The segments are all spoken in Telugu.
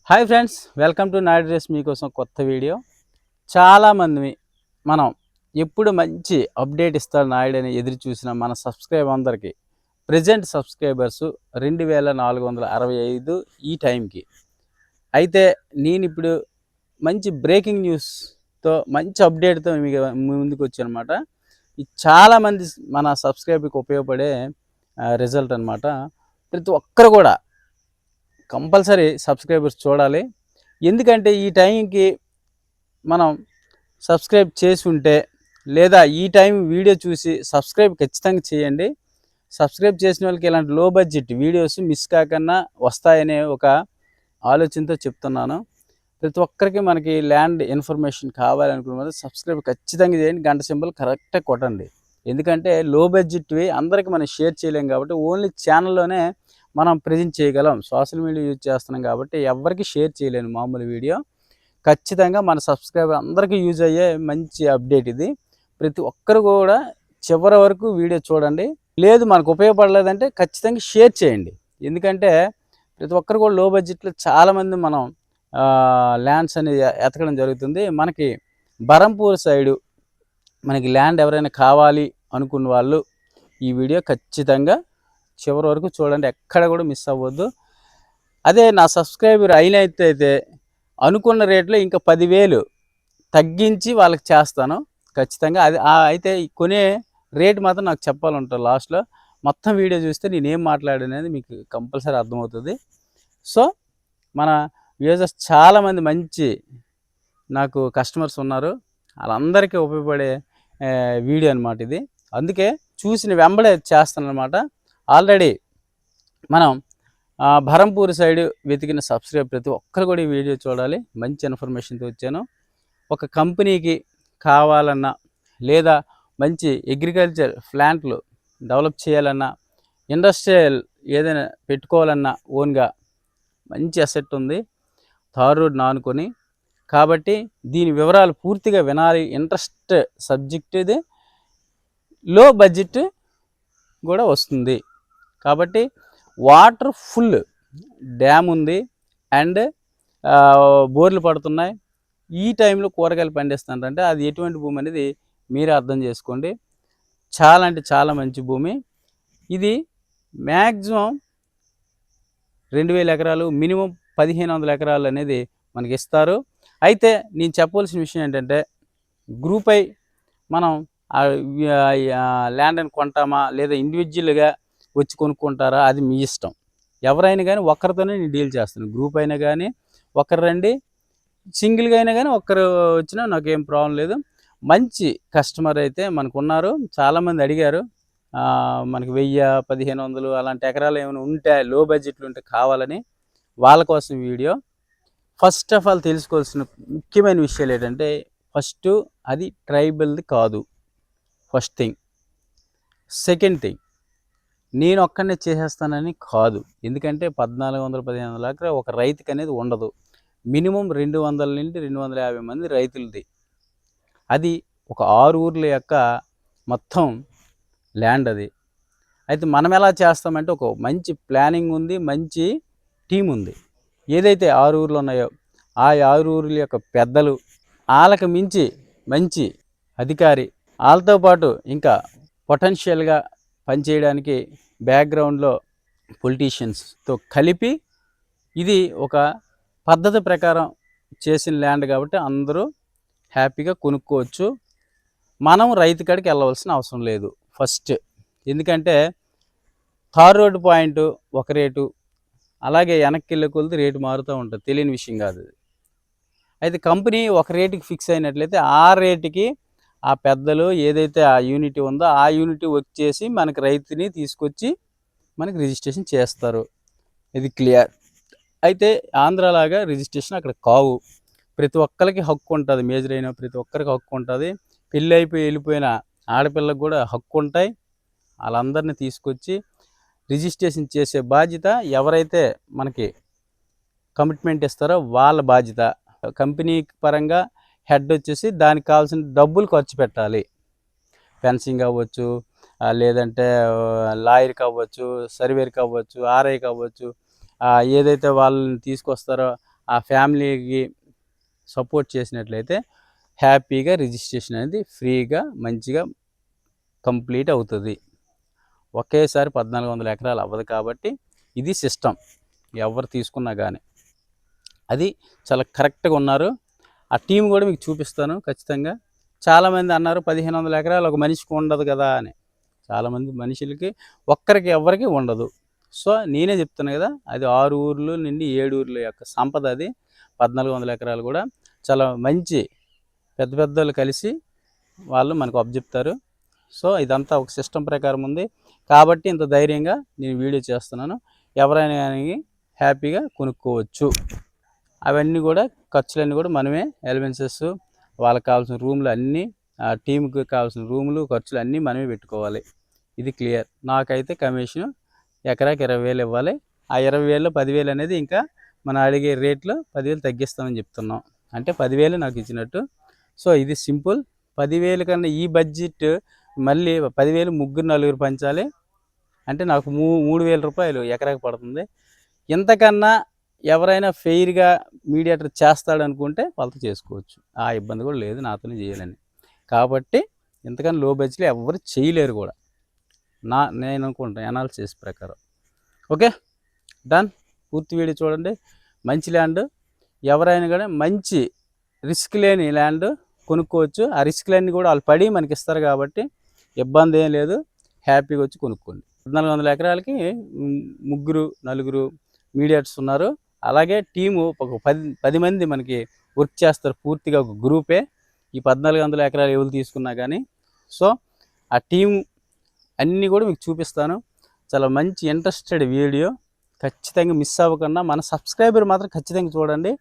Hi friends, welcome to Naidu dress. మీకోసం కొత్త వీడియో. చాలామంది మనం ఎప్పుడు మంచి అప్డేట్ ఇస్తాడు నాయుడు అని ఎదురు చూసిన మన సబ్స్క్రైబ్ అందరికీ ప్రజెంట్ సబ్స్క్రైబర్స్ 2465 ఈ టైంకి. అయితే నేను ఇప్పుడు మంచి బ్రేకింగ్ న్యూస్తో మంచి అప్డేట్తో మీకు ముందుకు వచ్చాను అనమాట. ఇది చాలామంది మన సబ్స్క్రైబర్కి ఉపయోగపడే రిజల్ట్ అనమాట. ప్రతి ఒక్కరు కూడా కంపల్సరీ సబ్స్క్రైబర్స్ చూడాలి. ఎందుకంటే ఈ టైంకి మనం సబ్స్క్రైబ్ చేసి ఉంటే, లేదా ఈ టైం వీడియో చూసి సబ్స్క్రైబ్ ఖచ్చితంగా చేయండి. సబ్స్క్రైబ్ చేసిన వాళ్ళకి ఇలాంటి లో బడ్జెట్ వీడియోస్ మిస్ కాకుండా వస్తాయనే ఒక ఆలోచనతో చెప్తున్నాను. ప్రతి ఒక్కరికి మనకి ల్యాండ్ ఇన్ఫర్మేషన్ కావాలనుకున్న సబ్స్క్రైబ్ ఖచ్చితంగా చేయండి. గంట సింబల్ కరెక్ట్గా కొట్టండి. ఎందుకంటే లో బడ్జెట్వి అందరికీ మనం షేర్ చేయలేం కాబట్టి ఓన్లీ ఛానల్లోనే మనం ప్రజెంట్ చేయగలం. సోషల్ మీడియా యూజ్ చేస్తున్నాం కాబట్టి ఎవరికి షేర్ చేయలేను మామూలు వీడియో. ఖచ్చితంగా మన సబ్స్క్రైబర్ అందరికీ యూజ్ అయ్యే మంచి అప్డేట్ ఇది. ప్రతి ఒక్కరు కూడా చివరి వరకు వీడియో చూడండి. లేదు మనకు ఉపయోగపడలేదంటే ఖచ్చితంగా షేర్ చేయండి. ఎందుకంటే ప్రతి ఒక్కరు కూడా లో బడ్జెట్లో చాలామంది మనం ల్యాండ్స్ అనేది ఎతకడం జరుగుతుంది. మనకి బరంపూర్ సైడు మనకి ల్యాండ్ ఎవరైనా కావాలి అనుకున్న వాళ్ళు ఈ వీడియో ఖచ్చితంగా చివరి వరకు చూడండి, ఎక్కడ కూడా మిస్ అవ్వద్దు. అదే నా సబ్స్క్రైబర్ అయినట్టయితే అనుకున్న రేట్లో ఇంకా 10,000 తగ్గించి వాళ్ళకి చేస్తాను ఖచ్చితంగా. అది అయితే కొనే రేట్ మాత్రం నాకు చెప్పాలంటారు లాస్ట్లో. మొత్తం వీడియో చూస్తే నేనేం మాట్లాడనేది మీకు కంపల్సరీ అర్థమవుతుంది. సో మన యూజర్స్ చాలామంది మంచి నాకు కస్టమర్స్ ఉన్నారు. వాళ్ళందరికీ ఉపయోగపడే వీడియో అనమాట ఇది. అందుకే చూసిన వెంబడే చేస్తాను అనమాట. ఆల్రెడీ మనం బరంపూర్ సైడ్ వెతికిన సబ్స్క్రైబ్ ప్రతి ఒక్కరు కూడా ఈ వీడియో చూడాలి. మంచి ఇన్ఫర్మేషన్తో వచ్చాను. ఒక కంపెనీకి కావాలన్నా, లేదా మంచి అగ్రికల్చర్ ప్లాంట్లు డెవలప్ చేయాలన్నా, ఇండస్ట్రియల్ ఏదైనా పెట్టుకోవాలన్నా ఓన్గా మంచి అసెట్ ఉంది తార్ రోడ్ నానుకొని. కాబట్టి దీని వివరాలు పూర్తిగా వినాలి. ఇంట్రెస్ట్ సబ్జెక్ట్ ఇది. లో బడ్జెట్ కూడా వస్తుంది కాబట్టి వాటర్ ఫుల్ డ్యామ్ ఉంది అండ్ బోర్లు పడుతున్నాయి. ఈ టైంలో కూరగాయలు పండిస్తారంటే అది ఎటువంటి భూమి అనేది మీరే అర్థం చేసుకోండి. చాలా అంటే చాలా మంచి భూమి ఇది. మ్యాక్సిమం 2,000 ఎకరాలు, మినిమం 1,500 ఎకరాలు అనేది మనకి ఇస్తారు. అయితే నేను చెప్పవలసిన విషయం ఏంటంటే, గ్రూప్ అయి మనం ల్యాండ్ని కొంటామా లేదా ఇండివిజువల్గా వచ్చి కొనుక్కుంటారా అది మీ ఇష్టం. ఎవరైనా కానీ ఒక్కరితోనే నేను డీల్ చేస్తాను. గ్రూప్ అయినా కానీ ఒకరు రండి, సింగిల్గా అయినా కానీ ఒక్కరు వచ్చినా నాకేం ప్రాబ్లం లేదు. మంచి కస్టమర్ అయితే మనకు ఉన్నారు. చాలామంది అడిగారు మనకి 1000, 1,500 అలాంటి ఎకరాలు ఏమైనా ఉంటే లో బడ్జెట్లు ఉంటే కావాలని. వాళ్ళ కోసం వీడియో. ఫస్ట్ ఆఫ్ ఆల్ తెలుసుకోవాల్సిన ముఖ్యమైన విషయాలు ఏంటంటే, ఫస్ట్ అది ట్రైబల్ది కాదు. First thing. సెకండ్ థింగ్, నేను ఒక్కనే చేసేస్తానని కాదు. ఎందుకంటే 1,400, 1,500 ఎకరాలు ఒక రైతుకి అనేది ఉండదు. మినిమం 200 నుండి 250 మంది రైతులది. అది ఒక 6 ఊర్ల యొక్క మొత్తం ల్యాండ్ అది. అయితే మనం ఎలా చేస్తామంటే ఒక మంచి ప్లానింగ్ ఉంది, మంచి టీం ఉంది. ఏదైతే 6 ఊర్లు ఉన్నాయో ఆ 6 ఊర్ల యొక్క పెద్దలు, వాళ్ళకి మించి మంచి అధికారి, వాళ్ళతో పాటు ఇంకా పొటెన్షియల్గా పనిచేయడానికి బ్యాక్గ్రౌండ్లో పొలిటీషియన్స్తో కలిపి ఇది ఒక పద్ధతి ప్రకారం చేసిన ల్యాండ్ కాబట్టి అందరూ హ్యాపీగా కొనుక్కోవచ్చు. మనం రైతు కాడికి వెళ్ళవలసిన అవసరం లేదు ఫస్ట్. ఎందుకంటే తార్ రోడ్డు పాయింట్ ఒక రేటు, అలాగే వెనక్కి వెళ్ళే కొలది రేటు మారుతూ ఉంటుంది. తెలియని విషయం కాదు అది. అయితే కంపెనీ ఒక రేటుకి ఫిక్స్ అయినట్లయితే ఆ రేటుకి ఆ పెద్దలు ఏదైతే ఆ యూనిటీ ఉందో ఆ యూనిటీ వర్క్ చేసి మనకి రైతుని తీసుకొచ్చి మనకి రిజిస్ట్రేషన్ చేస్తారు. ఇది క్లియర్. అయితే ఆంధ్రాలాగా రిజిస్ట్రేషన్ అక్కడ కావు. ప్రతి ఒక్కరికి హక్కు ఉంటుంది. మేజర్ అయిన ప్రతి ఒక్కరికి హక్కు ఉంటుంది. పెళ్ళి అయిపోయి వెళ్ళిపోయిన ఆడపిల్లకు కూడా హక్కు ఉంటాయి. వాళ్ళందరినీ తీసుకొచ్చి రిజిస్ట్రేషన్ చేసే బాధ్యత ఎవరైతే మనకి కమిట్మెంట్ ఇస్తారో వాళ్ళ బాధ్యత. కంపెనీ పరంగా హెడ్ వచ్చేసి దానికి కావాల్సిన డబ్బులు ఖర్చు పెట్టాలి. ఫెన్సింగ్ అవ్వచ్చు, లేదంటే లాయర్కి అవ్వచ్చు, సర్వేర్కి అవ్వచ్చు, ఆర్ఐకి అవ్వచ్చు, ఏదైతే వాళ్ళని తీసుకొస్తారో ఆ ఫ్యామిలీకి సపోర్ట్ చేసినట్లయితే హ్యాపీగా రిజిస్ట్రేషన్ అనేది ఫ్రీగా మంచిగా కంప్లీట్ అవుతుంది. ఒకేసారి 1400 ఎకరాలు అవ్వదు కాబట్టి ఇది సిస్టమ్ ఎవరు తీసుకున్నా కానీ అది చాలా కరెక్ట్గా ఉన్నారు. ఆ టీం కూడా మీకు చూపిస్తాను ఖచ్చితంగా. చాలామంది అన్నారు 1500 ఎకరాలు ఒక మనిషికి ఉండదు కదా అని. చాలామంది మనుషులకి ఒక్కరికి ఎవరికి ఉండదు. సో నేనే చెప్తాను కదా, అది 6 ఊర్లు నుండి 7 ఊర్ల యొక్క సంపద అది. 1400 ఎకరాలు కూడా చాలా మంచి పెద్ద పెద్దోళ్ళు కలిసి వాళ్ళు మనకు అప్పచెప్తారు. సో ఇదంతా ఒక సిస్టమ్ ప్రకారం ఉంది కాబట్టి ఇంత ధైర్యంగా నేను వీడియో చేస్తున్నాను. ఎవరైనా కానీ హ్యాపీగా కొనుక్కోవచ్చు. అవన్నీ కూడా ఖర్చులన్నీ కూడా మనమే ఎలివెన్సెస్, వాళ్ళకి కావాల్సిన రూమ్లు అన్నీ, ఆ టీంకి కావాల్సిన రూములు ఖర్చులు అన్నీ మనమే పెట్టుకోవాలి. ఇది క్లియర్. నాకైతే కమిషన్ ఎకరాకి 20,000 ఇవ్వాలి. ఆ 20,000లో 10,000 అనేది ఇంకా మనం అడిగే రేట్లో 10,000 తగ్గిస్తామని చెప్తున్నాం. అంటే 10,000 నాకు ఇచ్చినట్టు. సో ఇది సింపుల్. 10,000 కన్నా ఈ బడ్జెట్ మళ్ళీ 10,000 ముగ్గురు నలుగురు పంచాలి అంటే నాకు 3,000 రూపాయలు ఎకరాకి పడుతుంది. ఇంతకన్నా ఎవరైనా ఫెయిర్గా మీడియేటర్ చేస్తాడనుకుంటే వాళ్ళతో చేసుకోవచ్చు. ఆ ఇబ్బంది కూడా లేదు నాతోనే చేయాలని. కాబట్టి ఇంతకన్నా లో బడ్జెట్లో ఎవరు చేయలేరు కూడా నేను అనుకుంటాను అనాలిసిస్ ప్రకారం. Okay done. పూర్తి వీడియో చూడండి. మంచి ల్యాండ్ ఎవరైనా కూడా మంచి రిస్క్ లేని ల్యాండ్ కొనుక్కోవచ్చు. ఆ రిస్క్లన్నీ కూడా వాళ్ళు పడి మనకి ఇస్తారు కాబట్టి ఇబ్బంది ఏం లేదు. హ్యాపీగా వచ్చి కొనుక్కోండి. 1400 ఎకరాలకి ముగ్గురు నలుగురు మీడియేటర్స్ ఉన్నారు. అలాగే టీము ఒక 10 మంది మనకి వర్క్ చేస్తారు. పూర్తిగా ఒక గ్రూపే ఈ 1400 ఎకరాలు ఎవరు తీసుకున్నా కానీ. సో ఆ టీం అన్నీ కూడా మీకు చూపిస్తాను. చాలా మంచి ఇంట్రెస్టెడ్ వీడియో, ఖచ్చితంగా మిస్ అవ్వకుండా మన సబ్స్క్రైబర్ మాత్రం ఖచ్చితంగా చూడండి.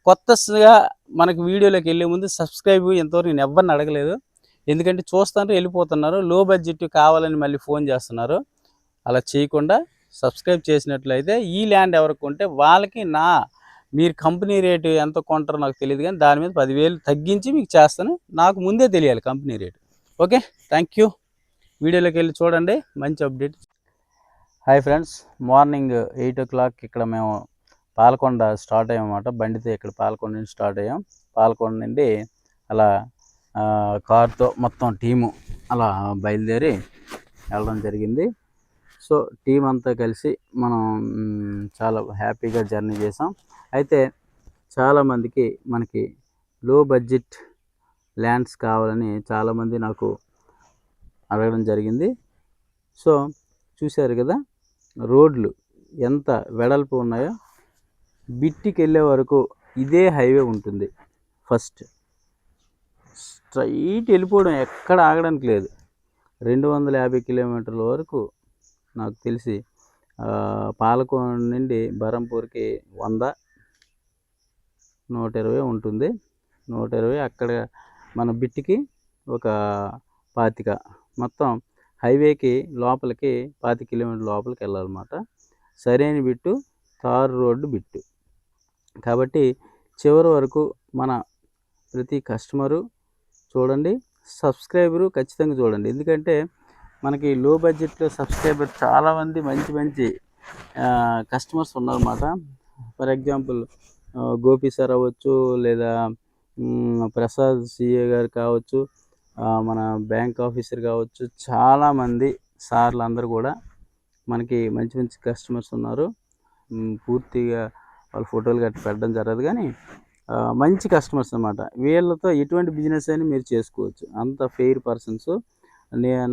కొత్తగా మనకు వీడియోలోకి వెళ్ళే ముందు సబ్స్క్రైబ్ ఎంతవరకు నేను ఎవరిని అడగలేదు. ఎందుకంటే చూస్తాను వెళ్ళిపోతున్నారు, లో బడ్జెట్ కావాలని మళ్ళీ ఫోన్ చేస్తున్నారు. అలా చేయకుండా సబ్స్క్రైబ్ చేసినట్లయితే ఈ ల్యాండ్ ఎవరికి కొంటే వాళ్ళకి మీరు కంపెనీ రేటు ఎంత కొంటారో నాకు తెలియదు కానీ దాని మీద 10,000 తగ్గించి మీకు చేస్తాను. నాకు ముందే తెలియాలి company rate. Okay thank you. వీడియోలోకి వెళ్ళి చూడండి, మంచి update. Hi friends, morning 8 o'clock ఇక్కడ మేము పాలకొండ స్టార్ట్ అయ్యామన్నమాట. బండితో ఇక్కడ పాలకొండ నుంచి స్టార్ట్ అయ్యాం. పాలకొండ నుండి అలా కార్తో మొత్తం టీము అలా బయలుదేరి వెళ్ళడం జరిగింది. సో టీం అంతా కలిసి మనం చాలా హ్యాపీగా జర్నీ చేసాం. అయితే చాలామందికి మనకి లో బడ్జెట్ ల్యాండ్స్ కావాలని చాలామంది నాకు అడగడం జరిగింది. సో చూశారు కదా రోడ్లు ఎంత వెడల్పు ఉన్నాయో. బిట్టికి వెళ్ళే వరకు ఇదే హైవే ఉంటుంది. ఫస్ట్ స్ట్రైట్ వెళ్ళిపోవడం, ఎక్కడ ఆగడానికి లేదు. 250 కిలోమీటర్ల వరకు నాకు తెలిసి పాలకొండ నుండి బరంపూర్కి 100, 120 ఉంటుంది. 120 అక్కడ మన బిట్టికి ఒక 25, మొత్తం హైవేకి లోపలికి 25 కిలోమీటర్ల లోపలికి వెళ్ళాలన్నమాట. సరైన బిట్టు తారు రోడ్డు బిట్టు కాబట్టి చివరి వరకు మన ప్రతి కస్టమరు చూడండి, సబ్స్క్రైబరు ఖచ్చితంగా చూడండి. ఎందుకంటే మనకి లో బడ్జెట్లో సబ్స్క్రైబర్ చాలామంది మంచి మంచి కస్టమర్స్ ఉన్నారన్నమాట. ఫర్ ఎగ్జాంపుల్ గోపి సార్ అవ్వచ్చు, లేదా ప్రసాద్ సిఏ గారు కావచ్చు, మన బ్యాంక్ ఆఫీసర్ కావచ్చు, చాలామంది సార్లు అందరూ కూడా మనకి మంచి మంచి కస్టమర్స్ ఉన్నారు. పూర్తిగా వాళ్ళ ఫోటోలు గట్టి పెట్టడం జరగదు కానీ మంచి కస్టమర్స్ అన్నమాట. వీళ్ళతో ఎటువంటి బిజినెస్ అయినా మీరు చేసుకోవచ్చు. అంత ఫెయిర్ పర్సన్స్.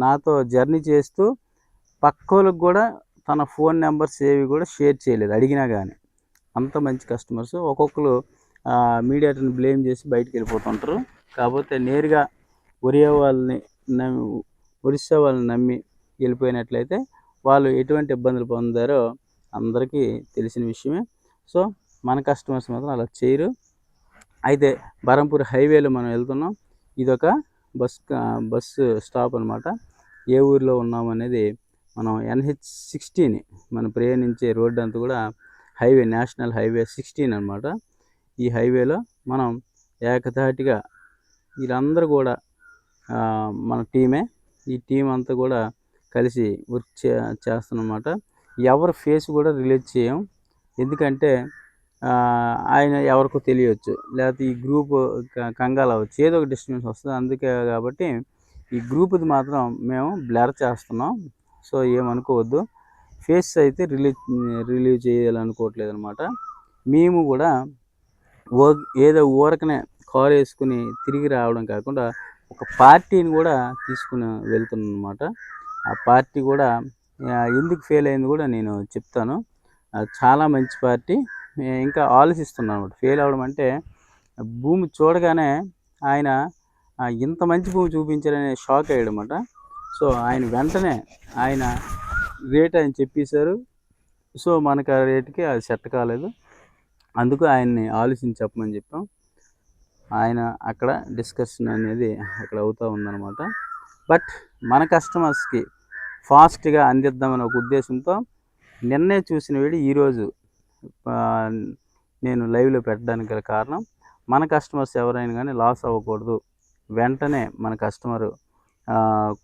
నాతో జర్నీ చేస్తూ పక్కోళ్ళకి కూడా తన ఫోన్ నెంబర్స్ ఏవి కూడా షేర్ చేయలేదు అడిగినా కానీ. అంత మంచి కస్టమర్స్. ఒక్కొక్కరు మీడియాటర్ని బ్లేమ్ చేసి బయటికి వెళ్ళిపోతుంటారు. కాకపోతే నేరుగా ఒరిస్సా వాళ్ళని నమ్మి వెళ్ళిపోయినట్లయితే వాళ్ళు ఎటువంటి ఇబ్బందులు పొందారో అందరికీ తెలిసిన విషయమే. సో మన కస్టమర్స్ మాత్రం అలా చేయరు. అయితే బరంపూర్ హైవేలో మనం వెళ్తున్నాం. ఇదొక బస్సు స్టాప్ అనమాట. ఏ ఊరిలో ఉన్నాం అనేది మనం NH16 మనం ప్రయాణించే రోడ్డు అంతా కూడా హైవే, నేషనల్ హైవే 16 అనమాట. ఈ హైవేలో మనం ఏకధాటిగా వీళ్ళందరూ కూడా మన టీమే. ఈ టీం అంతా కూడా కలిసి వర్క్ చేస్తానమాట. ఎవరి ఫేస్ కూడా రిలీజ్ చేయం. ఎందుకంటే ఆయన ఎవరికో తెలియచ్చు, లేకపోతే ఈ గ్రూప్ కంగాలు అవ్వచ్చు, ఏదో ఒక డిస్టర్బెన్స్ వస్తుంది. అందుకే కాబట్టి ఈ గ్రూప్ది మాత్రం మేము బ్లర్ చేస్తున్నాం. సో ఏమనుకోవద్దు. ఫేస్ అయితే రిలీవ్ చేయాలనుకోవట్లేదు అనమాట. మేము కూడా ఏదో ఊరకనే కారు వేసుకుని తిరిగి రావడం కాకుండా ఒక పార్టీని కూడా తీసుకుని వెళ్తున్నాను అనమాట. ఆ పార్టీ కూడా ఎందుకు ఫెయిల్ అయింది కూడా నేను చెప్తాను. చాలా మంచి పార్టీ. ఇంకా ఆలోచిస్తున్నాను అనమాట. ఫెయిల్ అవ్వడం అంటే భూమి చూడగానే ఆయన ఇంత మంచి భూమి చూపించారని షాక్ అయ్యాడనమాట. సో ఆయన వెంటనే ఆయన రేట్ ఆయన చెప్పేశారు. సో మనకు ఆ రేటుకి అది సెట్ కాలేదు. అందుకు ఆయన్ని ఆలోచించి చెప్పమని చెప్పాం. ఆయన అక్కడ డిస్కషన్ అనేది అక్కడ అవుతూ ఉందన్నమాట. బట్ మన కస్టమర్స్కి ఫాస్ట్గా అందిద్దామనే ఒక ఉద్దేశంతో నిన్నే చూసిన వీడియో ఈరోజు నేను లైవ్లో పెట్టడానికి గల కారణం, మన కస్టమర్స్ ఎవరైనా కానీ లాస్ అవ్వకూడదు. వెంటనే మన కస్టమరు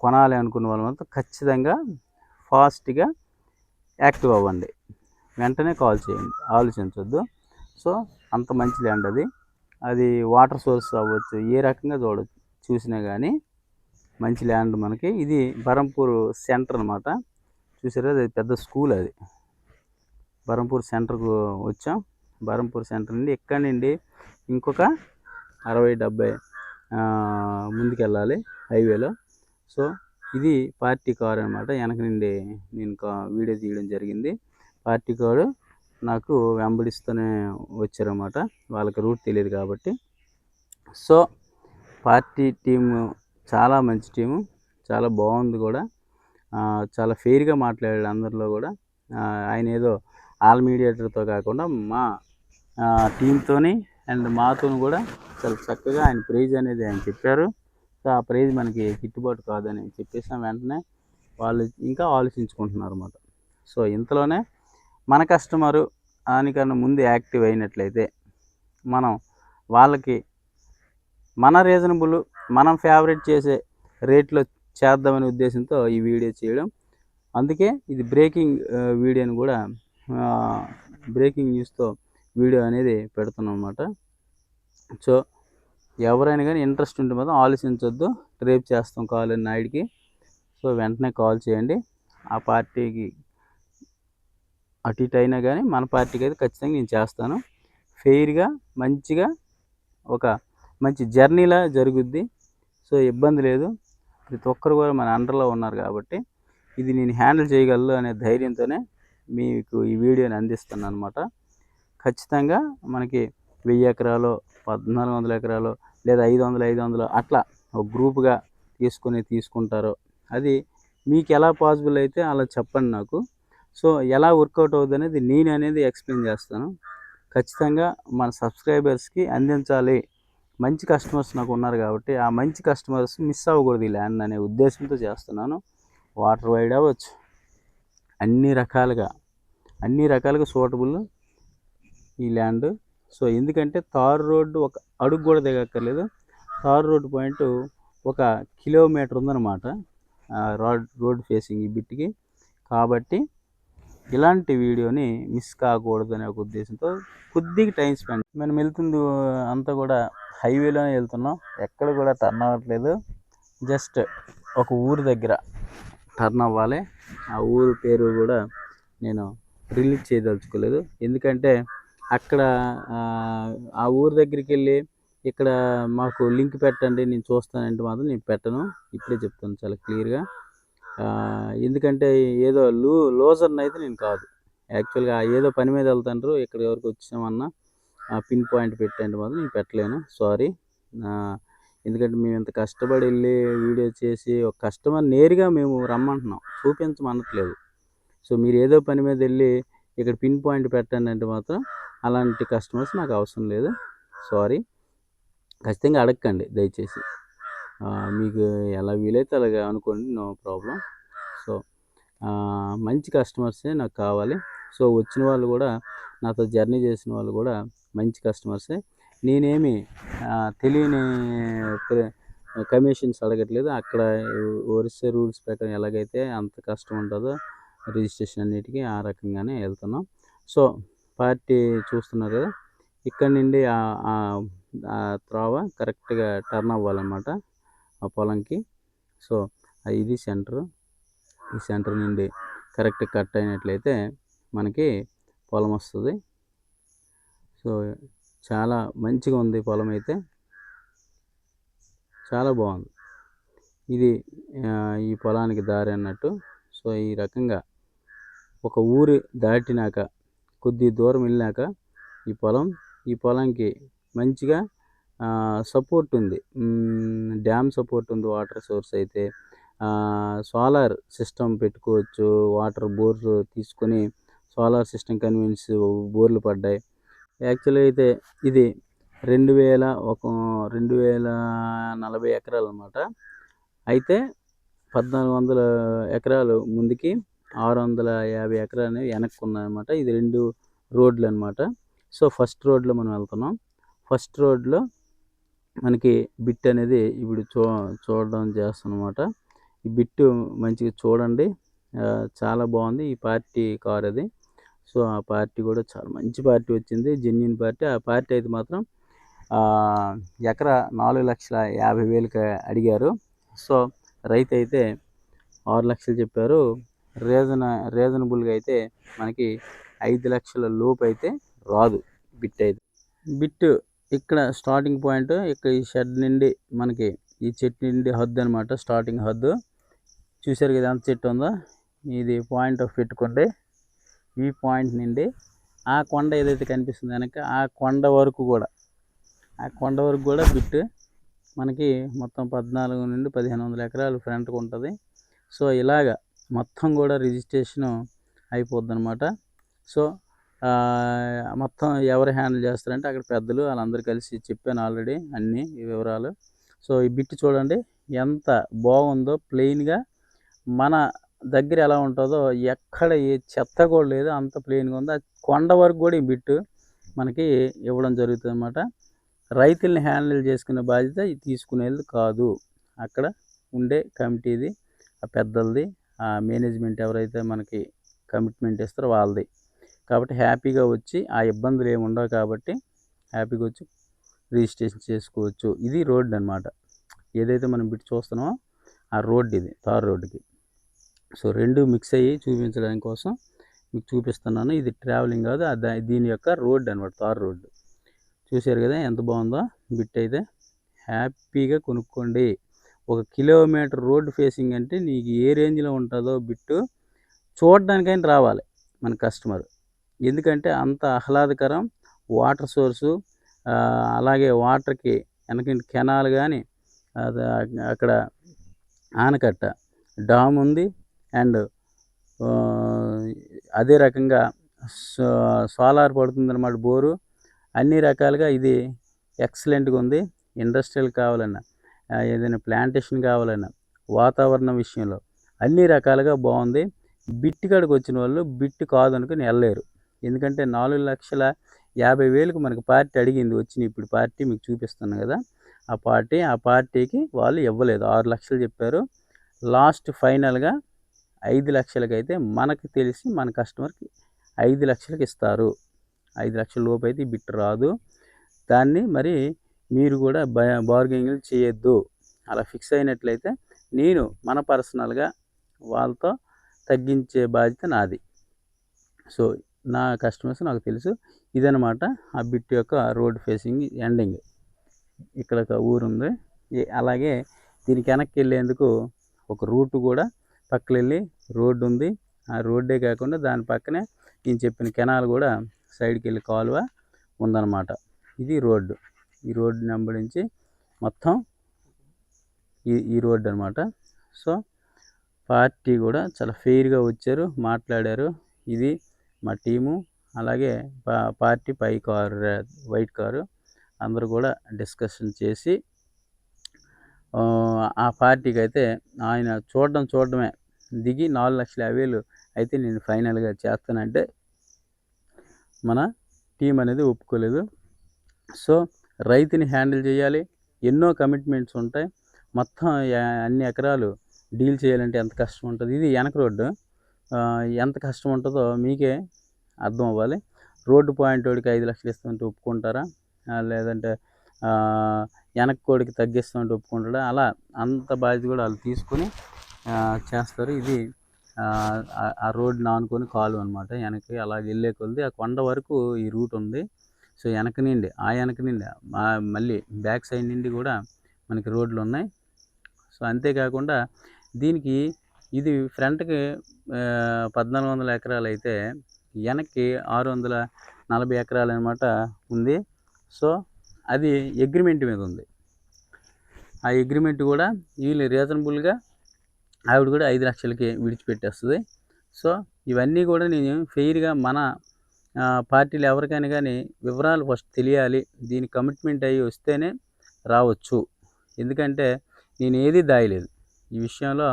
కొనాలి అనుకున్న వాళ్ళంతా ఖచ్చితంగా ఫాస్ట్గా యాక్టివ్ అవ్వండి. వెంటనే కాల్ చేయండి, ఆలోచించొద్దు. సో అంత మంచి ల్యాండ్ అది వాటర్ సోర్స్ అవ్వచ్చు, ఏ రకంగా చూసినా కానీ మంచి ల్యాండ్ మనకి. ఇది బరంపూర్ సెంటర్ అనమాట. చూసారా, అది పెద్ద స్కూల్. అది బరంపూర్ సెంటర్కు వచ్చాం. బరంపూర్ సెంటర్ నుండి ఎక్కడి నుండి ఇంకొక 60-70 ముందుకెళ్ళాలి హైవేలో. సో ఇది పార్టీ కారు అనమాట. వెనక నుండి నేను వీడియో తీయడం జరిగింది. పార్టీ కారు నాకు వెంబడిస్తూనే వచ్చారన్నమాట. వాళ్ళకి రూట్ తెలియదు కాబట్టి. సో పార్టీ టీము చాలా మంచి టీము, చాలా బాగుంది కూడా. చాలా ఫెయిర్గా మాట్లాడాడు అందరిలో కూడా. ఆయన ఏదో ఆల్ మీడియేటర్తో కాకుండా మా టీంతోని అండ్ మాతో కూడా చాలా చక్కగా ఆయన ప్రైజ్ అనేది ఆయన చెప్పారు. సో ఆ ప్రైజ్ మనకి గిట్టుబాటు కాదని చెప్పేసి వెంటనే వాళ్ళు ఇంకా ఆలోచించుకుంటున్నారు అన్నమాట. సో ఇంతలోనే మన కస్టమరు దానికన్నా ముందు యాక్టివ్ అయినట్లయితే మనం వాళ్ళకి మన రీజనబుల్, మనం ఫేవరెట్ చేసే రేట్లో చేద్దామనే ఉద్దేశంతో ఈ వీడియో చేయడం. అందుకే ఇది బ్రేకింగ్ వీడియోని కూడా బ్రేకింగ్ న్యూస్తో వీడియో అనేది పెడుతున్నాం అన్నమాట. సో ఎవరైనా కానీ ఇంట్రెస్ట్ ఉంటే మాత్రం ఆలోచించొద్దు. రేపు చేస్తాం కాల్ అని నాయుడికి. సో వెంటనే కాల్ చేయండి. ఆ పార్టీకి అటు ఇటు అయినా కానీ మన పార్టీకి అయితే ఖచ్చితంగా నేను చేస్తాను. ఫెయిర్గా మంచిగా ఒక మంచి జర్నీలా జరుగుద్ది. సో ఇబ్బంది లేదు. ప్రతి ఒక్కరు కూడా మన అండర్లో ఉన్నారు కాబట్టి ఇది నేను హ్యాండిల్ చేయగలను అనే ధైర్యంతోనే మీకు ఈ వీడియోని అందిస్తున్నాను అనమాట. ఖచ్చితంగా మనకి 1000 ఎకరాలు, 1400 ఎకరాలు లేదా 500 అట్లా ఒక గ్రూప్గా తీసుకుంటారో అది మీకు ఎలా పాసిబుల్ అయితే అలా చెప్పండి నాకు. సో ఎలా వర్కౌట్ అవుతుంది అనేది నేను అనేది ఎక్స్ప్లెయిన్ చేస్తాను. ఖచ్చితంగా మన సబ్స్క్రైబర్స్కి అందించాలి. మంచి కస్టమర్స్ నాకు ఉన్నారు కాబట్టి ఆ మంచి కస్టమర్స్ మిస్ అవ్వకూడదు ఈ ల్యాండ్ అనే ఉద్దేశంతో చేస్తున్నాను. వాటర్ వైడ్ అవ్వచ్చు, అన్ని రకాలుగా సూటబుల్ ఈ ల్యాండ్. సో ఎందుకంటే తార్ రోడ్డు ఒక అడుగు కూడా దిగక్కర్లేదు. తార్ రోడ్డు పాయింట్ 1 కిలోమీటర్ ఉందన్నమాట రోడ్ ఫేసింగ్ ఈ బిట్కి. కాబట్టి ఇలాంటి వీడియోని మిస్ కాకూడదు అనే ఒక ఉద్దేశంతో కొద్దిగా టైం స్పెండ్. మనం వెళ్తుంది అంతా కూడా హైవేలోనే వెళ్తున్నాం. ఎక్కడ కూడా టర్న్ అవ్వట్లేదు. జస్ట్ ఒక ఊరు దగ్గర టర్న్ అవ్వాలి. ఆ ఊరు పేరు కూడా నేను రిలీజ్ చేయదలుచుకోలేదు. ఎందుకంటే అక్కడ ఆ ఊరు దగ్గరికి వెళ్ళి ఇక్కడ మాకు లింక్ పెట్టండి నేను చూస్తానంటే మాత్రం నేను పెట్టను. ఇప్పుడే చెప్తాను చాలా క్లియర్గా. ఎందుకంటే ఏదో లోజర్ని అయితే నేను కాదు. యాక్చువల్గా ఏదో పని మీద వెళ్తాండ్రు, ఇక్కడ ఎవరికి వచ్చామన్నా పిన్ పాయింట్ పెట్టండి మాత్రం నేను పెట్టలేను. సారీ. ఎందుకంటే మేము ఇంత కష్టపడి వెళ్ళి వీడియో చేసి ఒక కస్టమర్ నేరుగా మేము రమ్మంటున్నాం, చూపించమనట్లేదు. సో మీరు ఏదో పని మీద వెళ్ళి ఇక్కడ పిన్ పాయింట్ పెట్టండి అంటే మాత్రం అలాంటి కస్టమర్స్ నాకు అవసరం లేదు. సారీ. ఖచ్చితంగా అడగండి దయచేసి. మీకు ఎలా వీలైతే అలాగా అనుకోండి, నో ప్రాబ్లం. సో మంచి కస్టమర్సే నాకు కావాలి. సో వచ్చిన వాళ్ళు కూడా నాతో జర్నీ చేసిన వాళ్ళు కూడా మంచి కస్టమర్సే. నేనేమి తెలియని కమిషన్స్ అడగట్లేదు. అక్కడ ఒరిస్సా రూల్స్ ప్రకారం ఎలాగైతే అంత కష్టం ఉంటుందో రిజిస్ట్రేషన్ అన్నిటికీ ఆ రకంగానే వెళ్తున్నాం. సో పార్టీ చూస్తున్నారు కదా, ఇక్కడ నుండి ఆ త్రోవ కరెక్ట్గా టర్న్ అవ్వాలన్నమాట ఆ పొలంకి. సో ఇది సెంటర్. ఈ సెంటర్ నుండి కరెక్ట్ కట్ అయినట్లయితే మనకి పొలం వస్తుంది. సో చాలా మంచిగా ఉంది పొలం అయితే, చాలా బాగుంది. ఇది ఈ పొలానికి దారి అన్నట్టు. సో ఈ రకంగా ఒక ఊరు దాటినాక కొద్ది దూరం వెళ్ళాక ఈ పొలంకి మంచిగా సపోర్ట్ ఉంది. డ్యామ్ సపోర్ట్ ఉంది. వాటర్ సోర్స్ అయితే సోలార్ సిస్టమ్ పెట్టుకోవచ్చు. వాటర్ బోర్ తీసుకొని సోలార్ సిస్టమ్ కన్వీన్స్ బోర్లు పడ్డాయి. యాక్చువల్గా అయితే ఇది 2040 ఎకరాలు అన్నమాట. అయితే 1400 ఎకరాలు ముందుకి, 650 ఎకరాలు వెనక్కి ఉన్నాయన్నమాట. ఇది 2 రోడ్లు అన్నమాట. సో ఫస్ట్ రోడ్లో మనం వెళ్తున్నాం. ఫస్ట్ రోడ్లో మనకి బిట్ అనేది ఇప్పుడు చూడడం చేస్తామన్నమాట. ఈ బిట్టు మంచిగా చూడండి, చాలా బాగుంది. ఈ పార్టీ కార్ అది. సో ఆ పార్టీ కూడా చాలా మంచి పార్టీ వచ్చింది, జెన్యున్ పార్టీ. ఆ పార్టీ అయితే మాత్రం ఎకరా 4,50,000కి అడిగారు. సో రైతు అయితే 6 లక్షలు చెప్పారు. రీజనబుల్గా అయితే మనకి 5 లక్షల లోపు అయితే రాదు బిట్ అయితే. బిట్టు ఇక్కడ స్టార్టింగ్ పాయింట్, ఇక్కడ ఈ షెడ్ నుండి మనకి ఈ చెట్టు నుండి హద్దు అనమాట. స్టార్టింగ్ హద్దు చూసారు కదా ఎంత చెట్టు ఉందో. ఇది పాయింట్ ఆఫ్ పెట్టుకోండి. ఈ పాయింట్ నుండి ఆ కొండ ఏదైతే కనిపిస్తుందో వెనక, ఆ కొండ వరకు కూడా బిట్టు మనకి మొత్తం 14 నుండి 1500 ఎకరాలు ఫ్రంట్కి ఉంటుంది. సో ఇలాగ మొత్తం కూడా రిజిస్ట్రేషన్ అయిపోద్ది అనమాట. సో మొత్తం ఎవరు హ్యాండిల్ చేస్తారంటే అక్కడ పెద్దలు వాళ్ళందరూ కలిసి చెప్పాను ఆల్రెడీ అన్ని వివరాలు. సో ఈ బిట్ చూడండి ఎంత బాగుందో. ప్లెయిన్గా మన దగ్గర ఎలా ఉంటుందో ఎక్కడ ఏ చెత్త కూడా లేదు, అంత ప్లెయిన్గా ఉంది. కొండ వరకు కూడా ఈ బిట్టు మనకి ఇవ్వడం జరుగుతుంది అన్నమాట. రైతుల్ని హ్యాండిల్ చేసుకునే బాధ్యత తీసుకునేది కాదు, అక్కడ ఉండే కమిటీది, ఆ పెద్దలది, ఆ మేనేజ్మెంట్ ఎవరైతే మనకి కమిట్మెంట్ ఇస్తారో వాళ్ళది. కాబట్టి హ్యాపీగా వచ్చి ఆ ఇబ్బందులు ఏమి ఉండవు కాబట్టి హ్యాపీగా వచ్చి రిజిస్ట్రేషన్ చేసుకోవచ్చు. ఇది రోడ్డు అనమాట. ఏదైతే మనం బిట్ చూస్తున్నామో ఆ రోడ్డు ఇది, తార్ రోడ్డుకి. సో 2 మిక్స్ అయ్యి చూపించడానికి కోసం మీకు చూపిస్తున్నాను. ఇది ట్రావెలింగ్ కాదు, దీని యొక్క రోడ్డు అనమాట, తార్ రోడ్డు. చూశారు కదా ఎంత బాగుందో బిట్ అయితే. హ్యాపీగా కొనుక్కోండి. 1 కిలోమీటర్ రోడ్డు ఫేసింగ్ అంటే నీకు ఏ రేంజ్లో ఉంటుందో బిట్టు చూడడానికైనా రావాలి మన కస్టమర్. ఎందుకంటే అంత ఆహ్లాదకరం. వాటర్ సోర్సు, అలాగే వాటర్కి వెనక కెనాల్ కానీ, అక్కడ ఆనకట్ట, డామ్ ఉంది. అండ్ అదే రకంగా సోలార్ పడుతుంది అన్నమాట, బోరు. అన్ని రకాలుగా ఇది ఎక్సలెంట్గా ఉంది. ఇండస్ట్రియల్ కావాలన్నా, ఏదైనా ప్లాంటేషన్ కావాలన్నా, వాతావరణం విషయంలో అన్ని రకాలుగా బాగుంది. బిట్ కాడికి వచ్చిన వాళ్ళు బిట్ కాదనుకుని వెళ్ళలేరు. ఎందుకంటే 4,50,000కి మనకి పార్టీ అడిగింది వచ్చింది. ఇప్పుడు పార్టీ మీకు చూపిస్తున్నాను కదా, ఆ పార్టీకి వాళ్ళు ఇవ్వలేదు. 6 లక్షలు చెప్పారు. లాస్ట్ ఫైనల్గా 5 లక్షలకి అయితే మనకి తెలిసి మన కస్టమర్కి 5 లక్షలకి ఇస్తారు. 5 లక్షల లోపు అయితే ఈ బిట్ రాదు. దాన్ని మరి మీరు కూడా బార్గెనింగ్ చేయొద్దు. అలా ఫిక్స్ అయినట్లయితే నేను మన పర్సనల్గా వాళ్ళతో తగ్గించే బాధ్యత నాది. సో నా కస్టమర్స్ నాకు తెలుసు. ఇదనమాట ఆ బిట్ యొక్క రోడ్ ఫేసింగ్ ఎండింగ్. ఇక్కడ ఒక ఊరు ఉంది. అలాగే దీనికి వెనక్కి వెళ్ళేందుకు ఒక రూట్ కూడా పక్కన వెళ్ళి రోడ్డు ఉంది. ఆ రోడ్డే కాకుండా దాని పక్కనే నేను చెప్పిన కెనాల్ కూడా సైడ్కి వెళ్ళి కాలువ ఉందన్నమాట. ఇది రోడ్డు. ఈ రోడ్డు వెంబడించి మొత్తం ఈ రోడ్డు అనమాట. సో పార్టీ కూడా చాలా ఫెయిర్గా వచ్చారు, మాట్లాడారు. ఇది మా టీము. అలాగే పార్టీ పై కారు, వైట్ కారు, అందరూ కూడా డిస్కషన్ చేసి ఆ పార్టీకి అయితే ఆయన చూడడమే దిగి 4,50,000 అయితే నేను ఫైనల్గా చేస్తానంటే మన టీం అనేది ఒప్పుకోలేదు. సో రైతుని హ్యాండిల్ చేయాలి, ఎన్నో కమిట్మెంట్స్ ఉంటాయి. మొత్తం అన్ని ఎకరాలు డీల్ చేయాలంటే ఎంత కష్టం ఉంటుంది. ఇది వెనక రోడ్డు, ఎంత కష్టం ఉంటుందో మీకే అర్థం అవ్వాలి. రోడ్డు పాయింట్ వాడికి 5 లక్షలు ఇస్తామంటే ఒప్పుకుంటారా? లేదంటే వెనక్కోడికి తగ్గిస్తామంటే ఒప్పుకుంటాడా? అలా అంత బాధ్యత కూడా వాళ్ళు తీసుకొని చేస్తారు. ఇది ఆ రోడ్డుని ఆనుకొని కాలువ అనమాట. వెనక్కి అలాగ వెళ్ళే కొలది ఆ కొండ వరకు ఈ రూట్ ఉంది. సో వెనక నుండి మళ్ళీ బ్యాక్ సైడ్ నుండి కూడా మనకి రోడ్లు ఉన్నాయి. సో అంతేకాకుండా దీనికి ఇది ఫ్రంట్కి 1400 ఎకరాలు అయితే వెనక్కి 640 ఎకరాలు అనమాట ఉంది. సో అది అగ్రిమెంట్ మీద ఉంది. ఆ అగ్రిమెంట్ కూడా వీళ్ళు రీజనబుల్గా ఆవిడ కూడా 5 లక్షలకి విడిచిపెట్టేస్తుంది. సో ఇవన్నీ కూడా నేను ఫెయిర్గా మన పార్టీలు ఎవరికైనా కానీ వివరాలు ఫస్ట్ తెలియాలి. దీనికి కమిట్మెంట్ అయ్యి వస్తేనే రావచ్చు. ఎందుకంటే నేను ఏది దాయలేదు. ఈ విషయంలో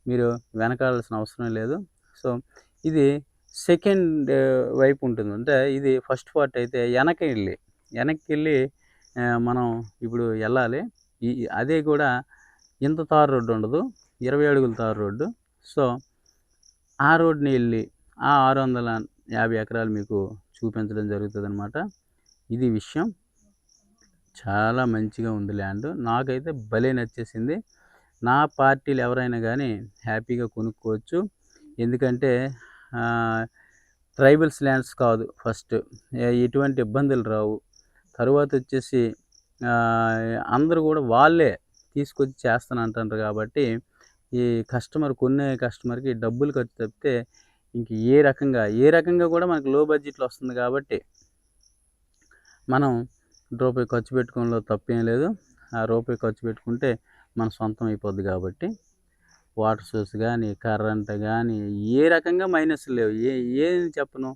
మీరు వెనకాడాల్సిన అవసరం లేదు. సో ఇది సెకండ్ వైపు ఉంటుంది. అంటే ఇది ఫస్ట్ పార్ట్ అయితే వెనక్కి వెళ్ళి మనం ఇప్పుడు వెళ్ళాలి. అదే కూడా ఇంత తారు రోడ్డు ఉండదు, 20 అడుగుల తారు రోడ్డు. సో ఆ రోడ్డుని వెళ్ళి ఆ 650 ఎకరాలు మీకు చూపించడం జరుగుతుంది అనమాట. ఇది విషయం. చాలా మంచిగా ఉంది ల్యాండ్. నాకైతే భలే నచ్చేసింది. నా పార్టీలు ఎవరైనా కానీ హ్యాపీగా కొనుక్కోవచ్చు. ఎందుకంటే ట్రైబల్స్ ల్యాండ్స్ కాదు. ఫస్ట్ ఎటువంటి ఇబ్బందులు రావు. తరువాత వచ్చేసి అందరూ కూడా వాళ్ళే తీసుకొచ్చి చేస్తాను అంటారు. కాబట్టి ఈ కొనే కస్టమర్కి డబ్బులు ఖర్చు తప్పితే ఇంక ఏ రకంగా కూడా మనకు లో బడ్జెట్లో వస్తుంది. కాబట్టి మనం రూపాయి ఖర్చు పెట్టుకోవడంలో తప్పేం లేదు. ఆ రూపాయి ఖర్చు పెట్టుకుంటే మన సొంతం అయిపోద్ది. కాబట్టి వాటర్ సోర్స్ కానీ, కరెంట్ కానీ ఏ రకంగా మైనస్ లేవు. ఏం చెప్పను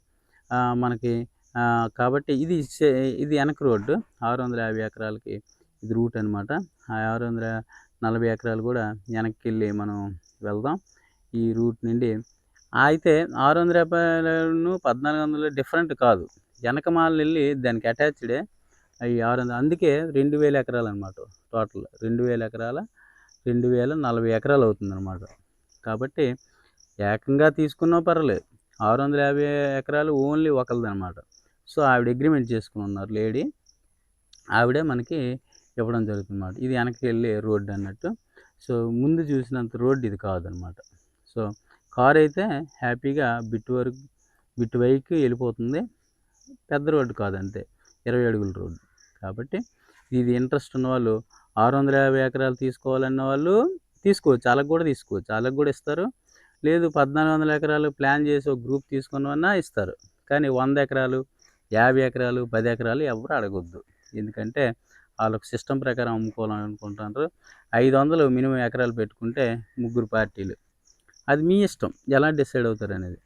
మనకి. కాబట్టి ఇది వెనక రోడ్డు 650 ఎకరాలకి ఇది రూట్ అనమాట. ఆ 640 ఎకరాలు కూడా వెనక్కి వెళ్ళి మనం వెళ్దాం ఈ రూట్ నుండి. అయితే 650 1400 డిఫరెంట్ కాదు. వెనకమాల వెళ్ళి దానికి అటాచ్డే అవి 600. అందుకే 2000 ఎకరాలు అనమాట. టోటల్ 2000 ఎకరాల 2040 ఎకరాలు అవుతుందన్నమాట. కాబట్టి ఏకంగా తీసుకున్నా పర్లేదు. 650 ఎకరాలు ఓన్లీ ఒకరిది అనమాట. సో ఆవిడ అగ్రిమెంట్ చేసుకుని ఉన్నారు లేడీ. ఆవిడే మనకి ఇవ్వడం జరుగుతుందన్నమాట. ఇది వెనక్కి వెళ్ళే రోడ్డు అన్నట్టు. సో ముందు చూసినంత రోడ్డు ఇది కాదనమాట. సో కారు అయితే హ్యాపీగా బిట్టు వైకి వెళ్ళిపోతుంది. పెద్ద రోడ్డు కాదు, అంతే 20 అడుగుల రోడ్డు. కాబట్టి ఇది ఇంట్రెస్ట్ ఉన్న వాళ్ళు 650 ఎకరాలు తీసుకోవాలన్న వాళ్ళు తీసుకోవచ్చు. వాళ్ళకి కూడా ఇస్తారు. లేదు 1400 ఎకరాలు ప్లాన్ చేసి ఒక గ్రూప్ తీసుకున్నామన్నా ఇస్తారు. కానీ 100 ఎకరాలు 50 ఎకరాలు 10 ఎకరాలు ఎవరు అడగొద్దు. ఎందుకంటే వాళ్ళకు సిస్టమ్ ప్రకారం అమ్ముకోవాలనుకుంటున్నారు. 500 మినిమం ఎకరాలు పెట్టుకుంటే 3 పార్టీలు. అది మీ ఇష్టం ఎలా డిసైడ్ అవుతారు అనేది.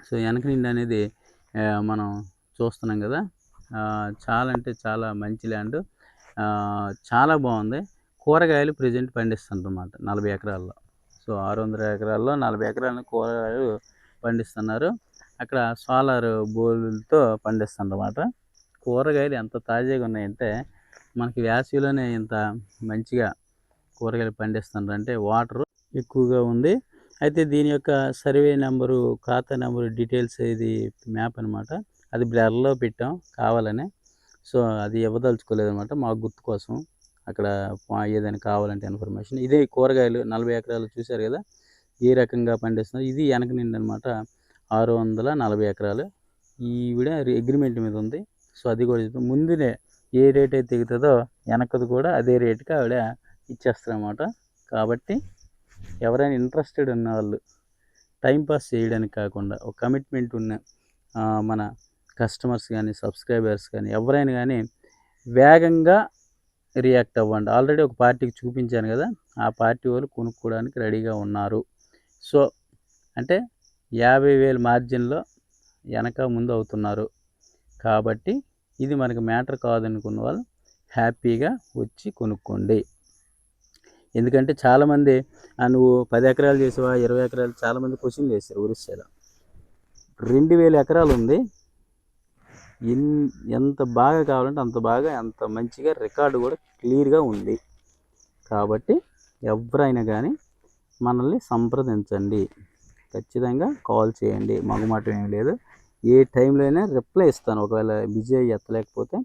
సో వెనక నిండి అనేది మనం చూస్తున్నాం కదా. చాలా అంటే చాలా మంచి ల్యాండ్. చాలా బాగుంది. కూరగాయలు ప్రజెంట్ పండిస్తుంటారన్నమాట 40 ఎకరాల్లో. సో 600 ఎకరాల్లో 40 ఎకరాలను కూరగాయలు పండిస్తున్నారు. అక్కడ సోలార్ బోర్డులతో పండిస్తుందన్నమాట. కూరగాయలు ఎంత తాజాగా ఉన్నాయంటే మనకి వేసవిలోనే ఇంత మంచిగా కూరగాయలు పండిస్తున్నారంటే వాటర్ ఎక్కువగా ఉంది. అయితే దీని యొక్క సర్వే నెంబరు, ఖాతా నెంబరు, డీటెయిల్స్ ఇది మ్యాప్ అనమాట. అది బ్లర్లో పెట్టాం కావాలని. సో అది ఇవ్వదలుచుకోలేదన్నమాట, మాకు గుర్తు కోసం. అక్కడ ఏదైనా కావాలంటే ఇన్ఫర్మేషన్. ఇదే కూరగాయలు 40 ఎకరాలు చూశారు కదా, ఏ రకంగా పండిస్తున్నారు. ఇది వెనక నిండి అనమాట 640 ఎకరాలు. ఈవిడ అగ్రిమెంట్ మీద ఉంది. సో అది కూడా ముందునే ఏ రేట్ అయితే తెగుతుందో వెనకది కూడా అదే రేటుకి ఆవిడ ఇచ్చేస్తారన్నమాట. కాబట్టి ఎవరైనా ఇంట్రెస్టెడ్ ఉన్న వాళ్ళు టైంపాస్ చేయడానికి కాకుండా ఒక కమిట్మెంట్ ఉన్న మన కస్టమర్స్ కానీ సబ్స్క్రైబర్స్ కానీ ఎవరైనా కానీ వేగంగా రియాక్ట్ అవ్వండి. ఆల్రెడీ ఒక పార్టీకి చూపించాను కదా, ఆ పార్టీ వాళ్ళు కొనుక్కోవడానికి రెడీగా ఉన్నారు. సో అంటే 50,000 మార్జిన్లో వెనక ముందు అవుతున్నారు. కాబట్టి ఇది మనకు మ్యాటర్ కాదనుకున్న వాళ్ళు హ్యాపీగా వచ్చి కొనుక్కోండి. ఎందుకంటే చాలామంది నువ్వు 10 ఎకరాలు చేసావా 20 ఎకరాలు, చాలామంది క్వశ్చన్లు వేస్తారు. ఒరిస్సాలో 2000 ఎకరాలు ఉంది. ఎంత బాగా కావాలంటే అంత బాగా, అంత మంచిగా రికార్డు కూడా క్లియర్గా ఉంది. కాబట్టి ఎవరైనా కానీ మనల్ని సంప్రదించండి, ఖచ్చితంగా కాల్ చేయండి. మగమాటం ఏం లేదు. ఏ టైంలో అయినా రిప్లై ఇస్తాను. ఒకవేళ బిజీ అయ్యి ఎత్తలేకపోతే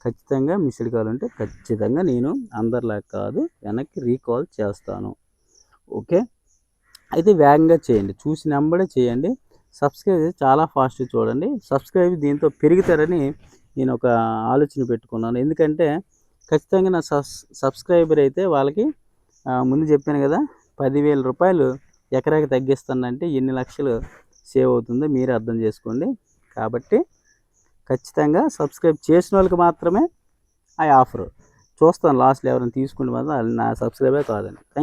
ఖచ్చితంగా మిస్డ్ కాల్ ఉంటే ఖచ్చితంగా నేను అందరిలాగా కాదు వెనక్కి రీకాల్ చేస్తాను. ఓకే. అయితే వేగంగా చేయండి. చూసిన వెంబడే చేయండి. సబ్స్క్రైబ్ చాలా ఫాస్ట్‌గా చూడండి. సబ్స్క్రైబ్ దీంతో పెరుగుతారని నేను ఒక ఆలోచన పెట్టుకున్నాను. ఎందుకంటే ఖచ్చితంగా నా సబ్స్క్రైబర్ అయితే వాళ్ళకి ముందు చెప్పాను కదా! రూ. 10,000 ఎకరాకి తగ్గిస్తానంటే ఎన్ని లక్షలు సేవ్ అవుతుందో మీరే అర్థం చేసుకోండి. కాబట్టి ఖచ్చితంగా సబ్స్క్రైబ్ చేసిన వాళ్ళకి మాత్రమే ఆ ఆఫరు. చూస్తాను లాస్ట్‌లో ఎవరైనా తీసుకుంటే మాత్రం ఆళ్ళు నా సబ్స్క్రైబరే కాదని. Thank you.